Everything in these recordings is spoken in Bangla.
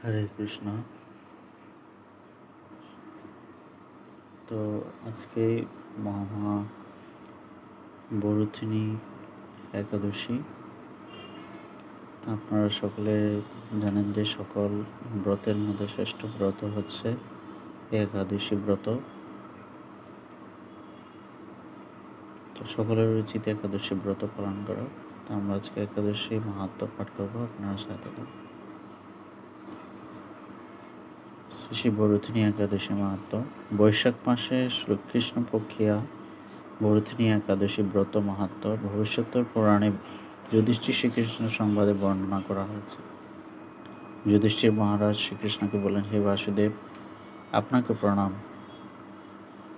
হরে কৃষ্ণ। তো আজকে মহা বরুথিনী একাদশী। আপনারা সকলে জানেন যে সকল ব্রতের মধ্যে শ্রেষ্ঠ ব্রত হচ্ছে একাদশী ব্রত। তো সকলের উচিত একাদশী ব্রত পালন করা। তো আমরা আজকে একাদশী মাহাত্ম্য পাঠ করবো, আপনারা সাথে থাকুন। শ্রী বরুথিনী একাদশী মাহাত্ম্য। বৈশাখ মাসে কৃষ্ণ পক্ষিয়া বরুথিনী একাদশী ব্রত মাহাত্ম্য ভবিষ্যতের পুরাণে যুধিষ্ঠির শ্রীকৃষ্ণ সংবাদে বর্ণনা করা হয়েছে। যুধিষ্ঠির মহারাজ শ্রীকৃষ্ণকে বলেন, হে বাসুদেব, আপনাকে প্রণাম।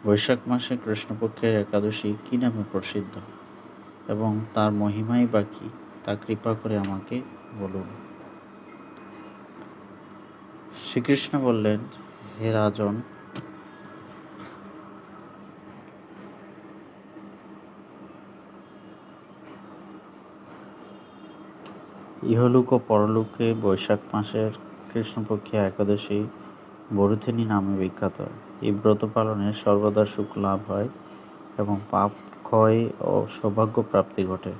বৈশাখ মাসে কৃষ্ণপক্ষের একাদশী কি নামে প্রসিদ্ধ এবং তার মহিমাই বা কি, তা কৃপা করে আমাকে বলুন। শ্রীকৃষ্ণ বললেন, হে রাজন, ইহলোক ও পরলোকে বৈশাখ মাসের কৃষ্ণপক্ষীয় একাদশী বরুথিনী নামে বিখ্যাত। এই ব্রত পালনে সর্বদা সুখ লাভ হয় এবং পাপ ক্ষয় ও সৌভাগ্য প্রাপ্তি ঘটে।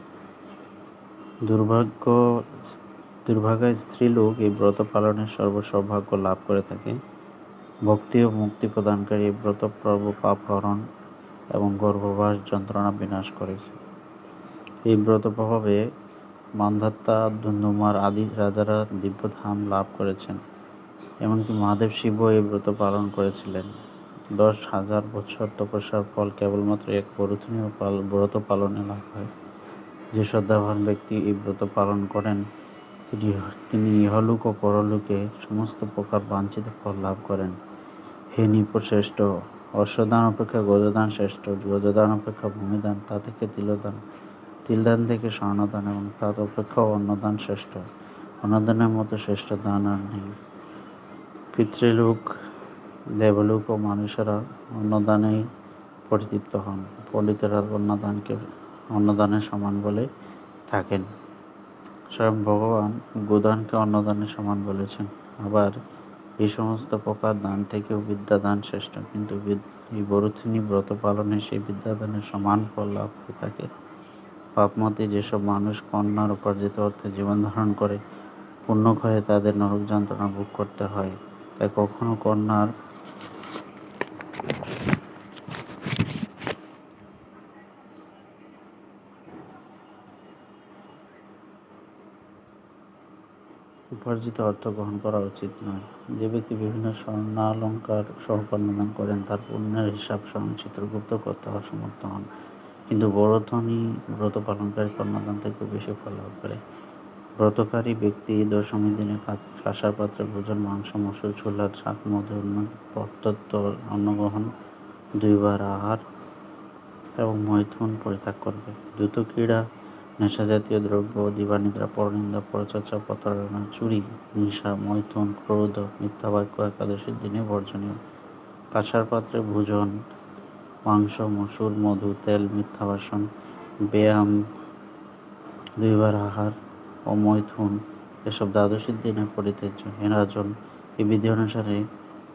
দুর্ভাগা স্ত্রীলোক এই ব্রত পালনে সর্বসৌভাগ্য লাভ করে থাকে। ভক্তি ও মুক্তি প্রদানকারী এই ব্রত পর্ব পাপ হরণ এবং গর্ভবাস যন্ত্রণা বিনাশ করেছে। এই ব্রত প্রভাবে মান্ধাত্তা, ধুন্ধুমার আদি রাজারা দিব্যধাম লাভ করেছেন। এমনকি মহাদেব শিবও এই ব্রত পালন করেছিলেন। 10,000 বছর তপস্যার ফল কেবলমাত্র এক বরুথিনী ব্রত পালনে লাভ হয়। যে শ্রদ্ধাবান ব্যক্তি এই ব্রত পালন করেন তিনি ইহলোক ও পরলোকে সমস্ত প্রকার বাঞ্ছিত ফল লাভ করেন। হে নৃপশ্রেষ্ঠ, অশ্বদান অপেক্ষা গজদান শ্রেষ্ঠ, গজদান অপেক্ষা ভূমিদান, তা থেকে তিলদান, তিলদান থেকে স্বর্ণদান এবং তার অপেক্ষাও অন্নদান শ্রেষ্ঠ। অন্নদানের মতো শ্রেষ্ঠ দান আর নেই। পিতৃলোক, দেবলোক ও মানুষেরা অন্নদানেই পরিতৃপ্ত হন। পণ্ডিতেরা অন্নদানের সমান বলে থাকেন। স্বয়ং ভগবান গোদানকে অন্নদানের সমান বলেছেন। আবার এই সমস্ত প্রকার দান থেকেও বিদ্যাদান শ্রেষ্ঠ, কিন্তু এই বরুথিনী ব্রত পালনে সেই বিদ্যাদানের সমান ফল লাভ হয়ে থাকে। পাপমতী যেসব মানুষ কন্যার উপার্জিত অর্থে জীবন ধারণ করে, পুণ্যক্ষয়ে তাদের নরক যন্ত্রণা ভোগ করতে হয়, তাই কখনো কন্যার উপার্জিত অর্থ গ্রহণ করা উচিত নয়। যে ব্যক্তি বিভিন্ন স্বর্ণালঙ্কার সহ কন্যাদান করেন, তার পুণ্যের হিসাব স্বয়ং চিত্রগুপ্ত করতে অসমর্থ হন, কিন্তু বরুথিনী ব্রত পালনকারী কন্যাদান থেকে বেশি ফল লাভ করে। ব্রতকারী ব্যক্তি দশমীর দিনে কাঁসার পাত্রে ভোজন, মাংস, মসুর, ছোলার শাক, মধু, প্রত্যত্ত অন্নগ্রহণ, 2 বার আহার এবং মৈথুন পরিত্যাগ করবে। দ্রুত ক্রীড়া, নেশাজাতীয় দ্রব্য, দিবানিদ্রা, পরনিন্দা, পরচর্চা, প্রতারণা, চুরি, হিংসা, মৈথুন, ক্রোধ, মিথ্যাবাক্য একাদশীর দিনে বর্জনীয়। কাঁসার পাত্রে ভোজন, মাংস, মসুর, মধু, তেল, মিথ্যাভাষণ, ব্যায়াম, 2 বার আহার ও মৈথুন এসব দ্বাদশীর দিনে পরিত্যাজ্য। হে রাজন, এই বিধি অনুসারে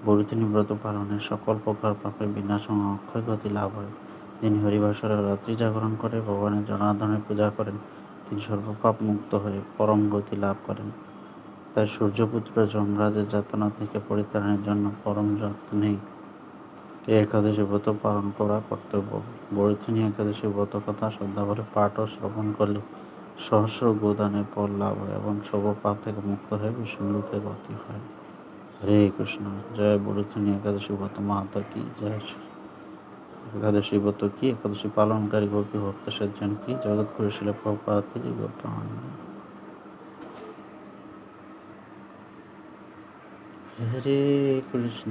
বরুথিনী ব্রত পালনে সকল প্রকার পাপের বিনাশ এবং অক্ষয় গতি লাভ হয়। যিনি হরিবাসরে রাত্রি জাগরণ করে ভগবানের জনার্দনের পূজা করেন, তিনি সর্বপাপ মুক্ত হয়ে পরম গতি লাভ করেন। তাই সূর্যপুত্র যমরাজের যাতনা থেকে পরিত্রাণের জন্য পরম যত্নে এই একাদশী ব্রত পালন করা কর্তব্য। বরুথিনী একাদশী ব্রত কথা শ্রদ্ধাভরে পাঠ ও শ্রবণ করলে সহস্র গোদানের ফল লাভ হয় এবং সর্বপাপ থেকে মুক্ত হয়ে বিষ্ণুলোকে গতি হয়। হরে কৃষ্ণ। জয় বরুথিনী একাদশী ব্রত মাহাত্ম্য কি জয়। একাদশী ব্রত কি, একাদশী পালনকারী গোপী ভক্ত সজ্জন কি, জগৎগুরু শিল প্রভুপাদ কি গোপাল। হরে কৃষ্ণ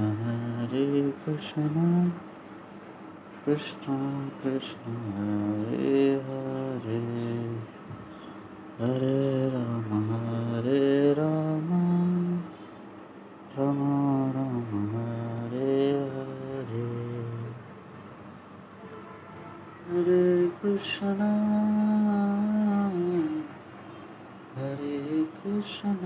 কৃষ্ণ কৃষ্ণ হরে হরে, হরে রাম রাম রাম হরে হরে। হরে কৃষ্ণ হরে কৃষ্ণ